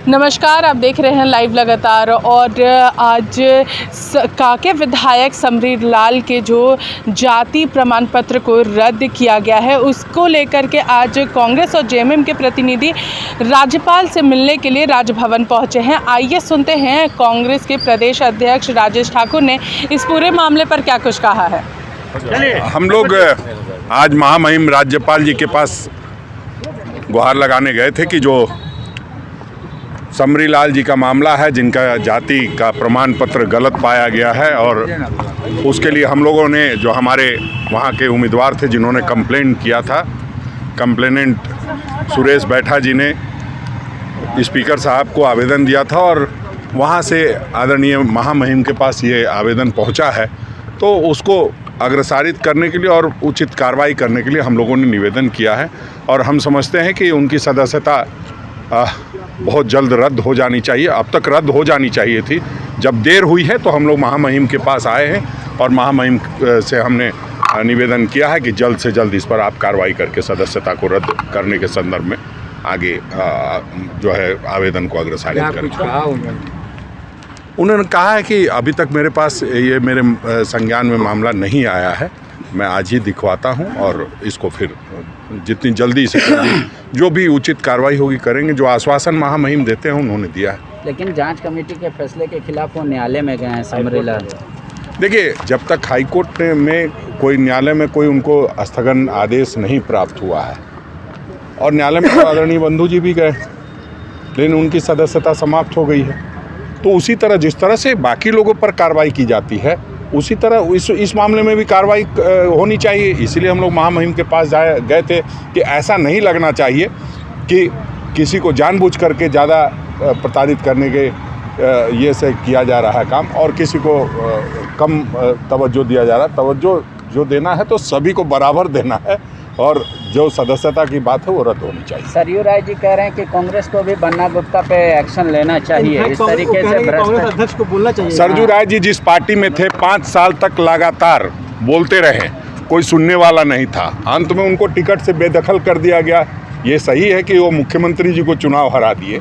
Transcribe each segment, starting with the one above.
नमस्कार, आप देख रहे हैं लाइव लगातार। और आज कांके विधायक समरीर लाल के जो जाति प्रमाण पत्र को रद्द किया गया है, उसको लेकर के आज कांग्रेस और जेएमएम के प्रतिनिधि राज्यपाल से मिलने के लिए राजभवन पहुंचे हैं। आइए सुनते हैं कांग्रेस के प्रदेश अध्यक्ष राजेश ठाकुर ने इस पूरे मामले पर क्या कुछ कहा है। हम लोग आज महामहिम राज्यपाल जी के पास गुहार लगाने गए थे कि जो समरीर लाल जी का मामला है, जिनका जाति का प्रमाण पत्र गलत पाया गया है, और उसके लिए हम लोगों ने जो हमारे वहाँ के उम्मीदवार थे जिन्होंने कंप्लेंट किया था, कंप्लेनेंट सुरेश बैठा जी ने स्पीकर साहब को आवेदन दिया था और वहाँ से आदरणीय महामहिम के पास ये आवेदन पहुँचा है। तो उसको अग्रसारित करने के लिए और उचित कार्रवाई करने के लिए हम लोगों ने निवेदन किया है और हम समझते हैं कि उनकी सदस्यता बहुत जल्द रद्द हो जानी चाहिए। अब तक रद्द हो जानी चाहिए थी, जब देर हुई है तो हम लोग महामहिम के पास आए हैं और महामहिम से हमने निवेदन किया है कि जल्द से जल्द इस पर आप कार्रवाई करके सदस्यता को रद्द करने के संदर्भ में आगे जो है आवेदन को अग्रसारित करें। उन्होंने कहा है कि अभी तक मेरे पास ये मेरे संज्ञान में मामला नहीं आया है, मैं आज ही दिखवाता हूं और इसको फिर जितनी जल्दी से जो भी उचित कार्रवाई होगी करेंगे। जो आश्वासन महामहिम देते हैं उन्होंने दिया है। लेकिन जांच कमेटी के फैसले के खिलाफ वो न्यायालय में गए हैं समरीर लाल। देखिए, जब तक हाईकोर्ट में कोई न्यायालय में कोई उनको स्थगन आदेश नहीं प्राप्त हुआ है और न्यायालय में तो आदरणीय बंधु जी भी गए, लेकिन उनकी सदस्यता समाप्त हो गई है। तो उसी तरह जिस तरह से बाकी लोगों पर कार्रवाई की जाती है, उसी तरह इस मामले में भी कार्रवाई होनी चाहिए। इसीलिए हम लोग महामहिम के पास गए थे कि ऐसा नहीं लगना चाहिए कि किसी को जानबूझ करके ज़्यादा प्रताड़ित करने के ये से किया जा रहा है काम और किसी को कम तवज्जो दिया जा रहा है। तवज्जो जो देना है तो सभी को बराबर देना है और जो सदस्यता की बात है वो रद्द होनी चाहिए। सरयू राय जी कह रहे हैं कि कांग्रेस को भी बन्ना गुप्ता पे एक्शन लेना चाहिए, इस तरीके से कांग्रेस अध्यक्ष को बोलना चाहिए। सरयू राय जी जिस पार्टी में थे 5 साल तक लगातार बोलते रहे, कोई सुनने वाला नहीं था, अंत में उनको टिकट से बेदखल कर दिया गया। ये सही है कि वो मुख्यमंत्री जी को चुनाव हरा दिए,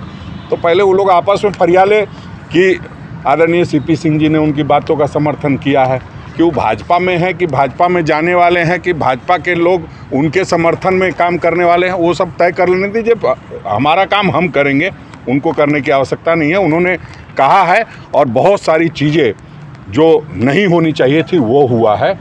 तो पहले वो लोग आपस में फरियाले कि आदरणीय सीपी सिंह जी ने उनकी बातों का समर्थन किया है कि वो भाजपा में है कि भाजपा में जाने वाले हैं कि भाजपा के लोग उनके समर्थन में काम करने वाले हैं, वो सब तय कर लेने दीजिए। हमारा काम हम करेंगे, उनको करने की आवश्यकता नहीं है। उन्होंने कहा है और बहुत सारी चीज़ें जो नहीं होनी चाहिए थी वो हुआ है।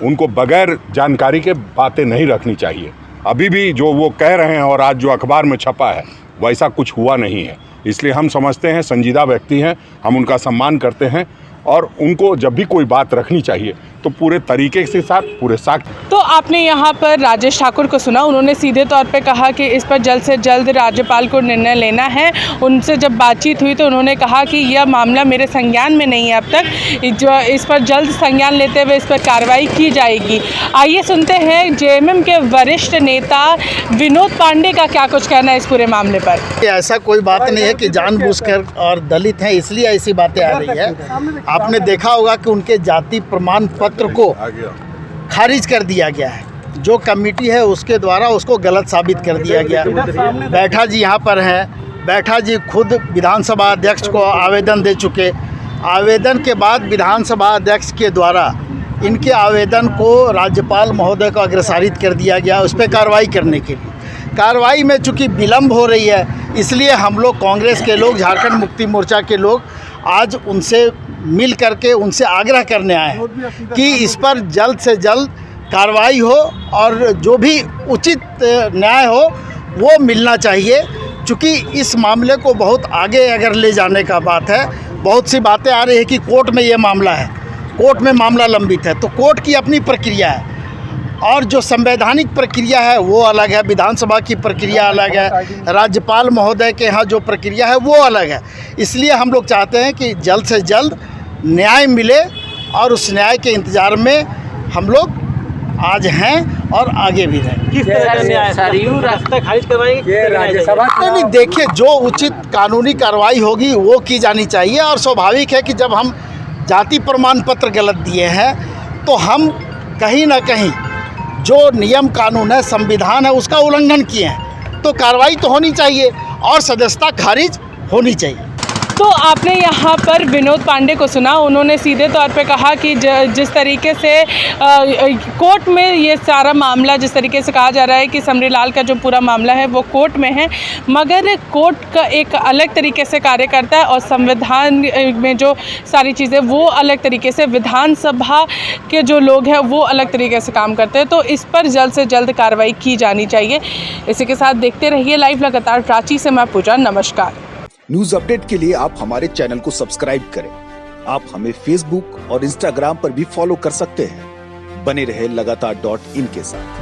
उनको बगैर जानकारी के बातें नहीं रखनी चाहिए। अभी भी जो वो कह रहे हैं और आज जो अखबार में छपा है वैसा कुछ हुआ नहीं है। इसलिए हम समझते हैं संजीदा व्यक्ति हैं, हम उनका सम्मान करते हैं और उनको जब भी कोई बात रखनी चाहिए तो पूरे तरीके के साथ पूरे साथ। तो आपने यहाँ पर राजेश ठाकुर को सुना, उन्होंने सीधे तौर पे कहा कि इस पर जल्द से जल्द राज्यपाल को निर्णय लेना है। उनसे जब बातचीत हुई तो उन्होंने कहा कि यह मामला मेरे संज्ञान में नहीं है अब तक, जो इस पर जल्द संज्ञान लेते हुए इस पर कार्रवाई की जाएगी। आइए सुनते हैं जेएमएम के वरिष्ठ नेता विनोद पांडे का क्या कुछ कहना है इस पूरे मामले पर। ऐसा कोई बात नहीं है कि जानबूझकर और दलित हैं इसलिए ऐसी बातें आ रही है। आपने देखा होगा कि उनके जाति प्रमाण पत्र को खारिज कर दिया गया है। जो कमेटी है उसके द्वारा उसको गलत साबित कर दिया गया। बैठा जी यहाँ पर हैं, बैठा जी खुद विधानसभा अध्यक्ष को आवेदन दे चुके। आवेदन के बाद विधानसभा अध्यक्ष के द्वारा इनके आवेदन को राज्यपाल महोदय को अग्रसारित कर दिया गया उस पर कार्रवाई करने के लिए। कार्रवाई में चूँकि विलम्ब हो रही है, इसलिए हम लोग कांग्रेस के लोग, झारखंड मुक्ति मोर्चा के लोग आज उनसे मिल करके उनसे आग्रह करने आए हैं कि इस पर जल्द से जल्द कार्रवाई हो और जो भी उचित न्याय हो वो मिलना चाहिए। चूँकि इस मामले को बहुत आगे अगर ले जाने का बात है, बहुत सी बातें आ रही है कि कोर्ट में ये मामला है, कोर्ट में मामला लंबित है, तो कोर्ट की अपनी प्रक्रिया है और जो संवैधानिक प्रक्रिया है वो अलग है, विधानसभा की प्रक्रिया अलग है, राज्यपाल महोदय के यहाँ जो प्रक्रिया है वो अलग है। इसलिए हम लोग चाहते हैं कि जल्द से जल्द न्याय मिले और उस न्याय के इंतज़ार में हम लोग आज हैं और आगे भी रहें। किस तरह का न्याय? रास्ता खारिज करवाएंगे राज्यसभा? नहीं, देखिए जो उचित कानूनी कार्रवाई होगी वो की जानी चाहिए और स्वाभाविक है कि जब हम जाति प्रमाण पत्र गलत दिए हैं तो हम कहीं ना कहीं जो नियम कानून है, संविधान है, उसका उल्लंघन किए हैं, तो कार्रवाई तो होनी चाहिए और सदस्यता खारिज होनी चाहिए। तो आपने यहाँ पर विनोद पांडे को सुना, उन्होंने सीधे तौर पे कहा कि जिस तरीके से कोर्ट में ये सारा मामला, जिस तरीके से कहा जा रहा है कि समरीलाल का जो पूरा मामला है वो कोर्ट में है, मगर कोर्ट का एक अलग तरीके से कार्य करता है और संविधान में जो सारी चीज़ें वो अलग तरीके से, विधानसभा के जो लोग हैं वो अलग तरीके से काम करते हैं। तो इस पर जल्द से जल्द कार्रवाई की जानी चाहिए। इसी के साथ देखते रहिए लाइव लगातार। रांची से मैं पूजा, नमस्कार। न्यूज अपडेट के लिए आप हमारे चैनल को सब्सक्राइब करें। आप हमें फेसबुक और इंस्टाग्राम पर भी फॉलो कर सकते हैं। बने रहे लगातार .in के साथ।